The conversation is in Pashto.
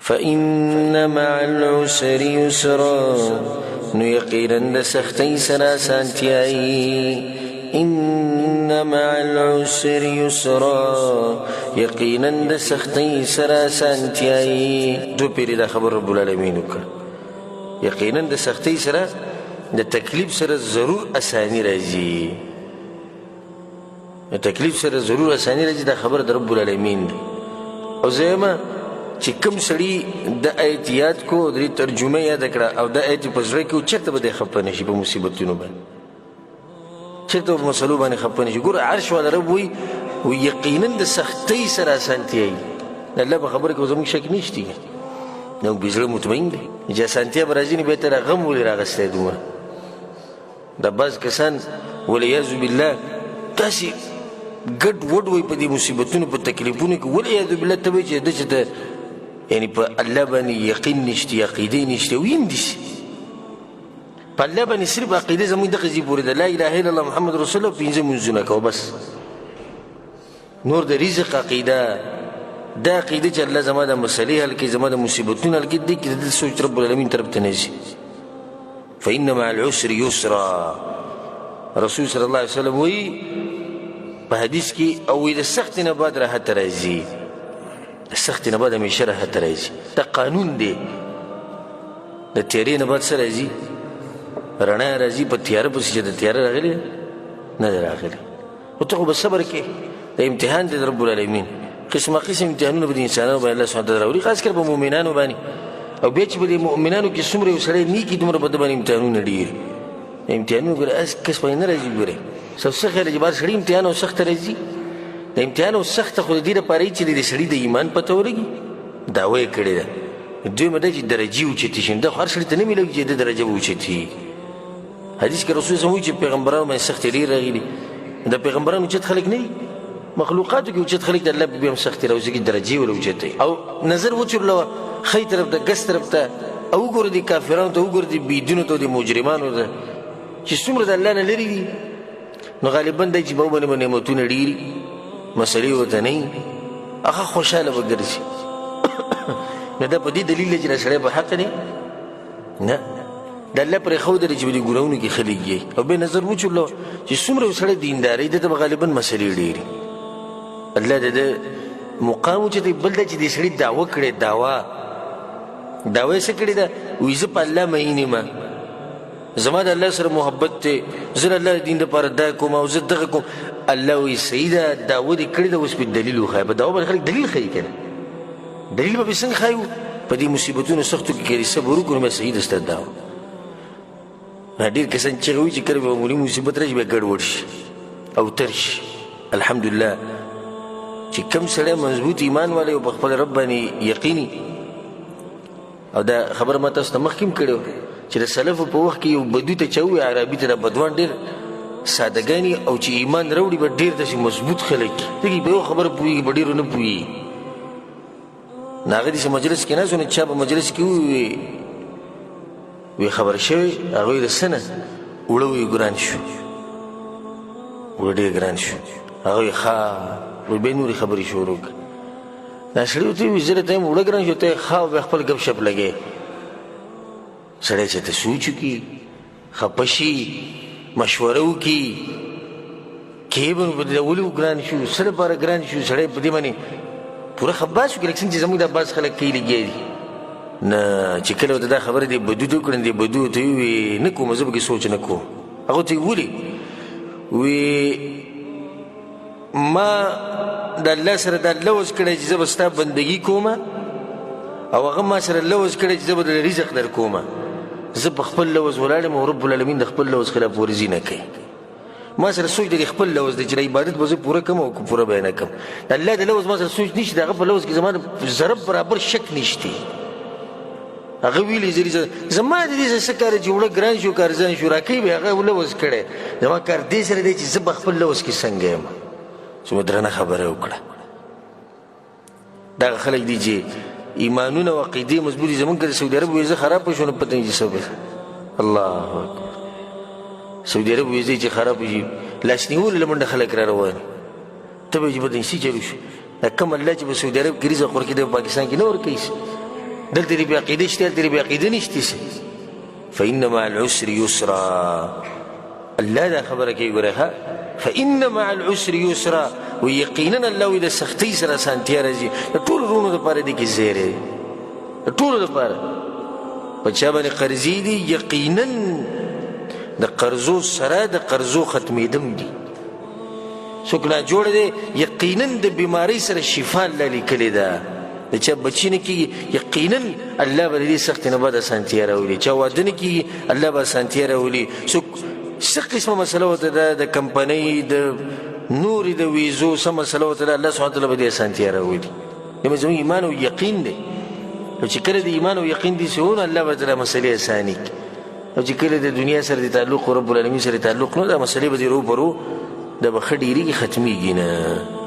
فإن مع العسر يسرا نو یقینا د سختی سره سانتیایی إن مع العسر يسرا یقینا د سختی سره سانتیایی دو پیری دا خبر رب العالمین وکړه یقینا د سختی سره د تکلیف سره ضرور اسانی راځي د تکلیف سره ضرور اسانی راځي دا خبر د رب العالمین دی او زما چې کوم سړي د آیت یاد کو د ترجمه یاد کړه او د آیت په زړه کې چرته به خپه نشي په مصیبتونو باندې چرته په مسلو باندې خپه نشي ګوره عرش والا رب وي یقینا د سختۍ سره اسانتیایي الله په خبره کې زموږ شک نشتی نو بزړه مطمئن دی چې اسانتیا به راځي نه به تر غم ولې راغستی دومره د بعض کسان والعیاذ بالله تاسې ګډ وډ وي په دې مصیبتونو په تکلیفونو کې والعیاذ بالله ته وایي چې ده چې یعنی په الله باندې یقین نشته عقیدې نشته ویم دي په الله باندې صرف عقیده زموږ دغه ځای پورې ده لا اله الا الله محمد رسول الله پنځه منځونه کوه بس نور د رزق عقیده دا عقیده چې الله زما د مسلې حل کړي زما د مصیبتونو حل کړي دې کې د سوچ رب العالمین طرف ته نه ځي فإن مع العسر يسرا رسول صلی الله علیه وسلم وایي په حدیث کې او د سخت نه بعد راحت راځي د سخت نه بعد همیشه راحت راځي دا قانون دی د تیارې نه بعد څه راځي رڼا راځي په تیاره پسې چې د تیاره راغلې نه ده راغلې نو ته خو به صبر کې د امتحان دی د رب العالمین قسمه قسم امتحانونه به د انسانانو باندې الله سبحانه وتعالی راوړي خاص کر په مؤمنانو باندې او بیا چې به د مؤمنانو کې څومره یو سړی نیکي دومره به د باندې امتحانونه ډېر امتحانونه ګوره هسې کس باندې نه راځي ګورې څه خیر چې بار سړي امتحان او سخته راځي د امتحان او سخته خو د دې لپاره چې د سړي د ایمان پته ولګي دعوه یې کړې ده دویمه دا چې درجې اوچتې شي دا خو هر سړي ته نه میلوي چې د درجه به اوچتې حدیث کې رسول صلی وایي چې پیغمبرانو باندې سختې ډېرې راغلي د پیغمبرانو اوچت خلک نه دي مخلوقاتو کې اوچت خلک د الله په بیا هم سختې راوځي کې درجې ول اوچتې او نظر وچورلوه ښی طرف ته ګس طرف ته او وګوره د کافرانو ته وګوره د بېدینو ته د مجرمانو ته چې څومره د الله نه لرې دي نو غالبا دی چې به وباندې به نعمتونه ډېري مسلې ورته نه وي هغه خوشحاله به ګرځي نو دا په دې دلیل دی چې دا سړی په حق دی نه د الله پرېښودلی چې به د ګناهونو کې ښه لګي او بیا نظر وچورلوه چې څومره یو سړی دیندارۍ ده ته به غالبا مسلې ډېري الله د ده مقام اوچتی بل دا چې د سړي دعوه کړې دعوه یې څه کړې ده وایي زه په الله مین یم زما د الله سره محبت دی زه د الله دین دپاره دا کوم او زه دغه کوم الله وایي صحیح ده دعوه دې کړې ده اوس پې دلیل وښایه په دعوه باندې خلک دلیل ښیي که نه دلیل به پې څنګه ښایو په دې مصیبتونو سختو کې که صبر وکړو نو بیا صحیح ده ستا دعوه ډېر کسان چغه وایي چې کله به معمولي مصیبت راشي بیا ګډوډ شي او تر شي الحمدلله چې کم سړی مضبوط ایمان والی او په خپل رب باندې یقیني او دا خبره ما تاسو ته مخکې هم کړې چې د سلفو په وخت کې یو بدوي ته چا ووایي عربي ته دا بدوان ډېر سادهګاني او چې ایمان راوړي به ډېر داسې مضبوط خلک دي په یو خبره پوهېږي به ډېرو نه پوهېږي نو هغه داسې مجلس کې ناست و نو چا په مجلس کې وی خبر شوی هغوی د څه نه اوړه وی ګران شو اوړه ډېر ګران شو هغوی ښه وی بیا نورې خبرې شروع کړه دا سړي ورته ووایي زه درته یم اوړه ګران شو ته یې ښه بیا خپل ګپ شپ لګې سړی چې ته سوچ وکړي خفه شي مشوره وکړي کې به نو په دې ولې ګران شو څه لپاره ګران شو سړی په دې باندې پوره خباس وکړي لکه څنګه چې زموږ دا بعض خلک کوي لګیا دي نه چې کله ورته دا خبره دې بدو ته وکړې دې بدو ته ووایي نه کوم زه پکې سوچ نه کوم هغه ته یې ولې وی ما د الله سره دا لوز کړی چې زه به ستا بندګي کوم او هغه ما سره لوز کړی چې زه به د رزق در کوم زه په خپل لوز ولاړ یم او رب العالمین د خپل لوز خلاف ورزي نه کوي ما سره سوچ د خپل لوز دی چې د عبادت به زه پوره کړم او پوره به یې نه کړم د الله د لوز ما سره سوچ نشته د هغه په لوز کې زما ضرب برابر شک نشته هغه ویلي زما د دې څه کار چې اوړه ګران شو کارزان شو راکوي به هغه لوز کړی زما کار دې سره دی چې زه په خپل لوز کې څنګه یم څومره درنه خبره وکړه دغه خلک دي چې ایمانونه او عقیدې مضبوط دي زمونږ که د سعودي عرب ویزه خراب شو نو پته نه چې څه به الله اکبر سعودي عرب ویزه چې خراب شي لاس نیولو له منډه خلک را روان ته به چې بدنسي چلو شي دا کوم الله چې په سعودي عرب کې رزق ورکړي د پاکستان کې نه ورکوي دلته دې بې عقیده شته هلته دې بې عقیده نشته سي فإن مع العسر يسرا الله دا خبره کوي ګوره ښه فإن مع العسر يسرا و یقینا الله وایي د سختۍ سره اسانتیا راځي د ټولو وروڼو دپاره دې کې زیر دی د ټولو دپاره په چا باندې قرضې دي یقینا د قرضو سره د قرضو ختمېدم دي څوک ناجوړه دی یقینا د بیمارۍ سره شفا الله لیکلې ده د چا بچي نه کېږي یقینا الله به د دې سختۍ نه بعد اسانتیا راولي چا واده نه کېږي الله به اسانتیا راولي څوک څه قسمه مسله ورته ده د کمپنۍ د نورې د ویزو څه مسله ورته ده الله سبحانه وتعالی به دې اسانتیا راولي دې زموږ ایمان او یقین دی او چې کله د ایمان او یقین دې سي الله به درته مسلې اساني کړي او چې کله د دنیا سره د تعلق رب العالمین سره تعلق نو دا مسلې به دې روبرو د به ښه ډېرېږي ختمېږي نه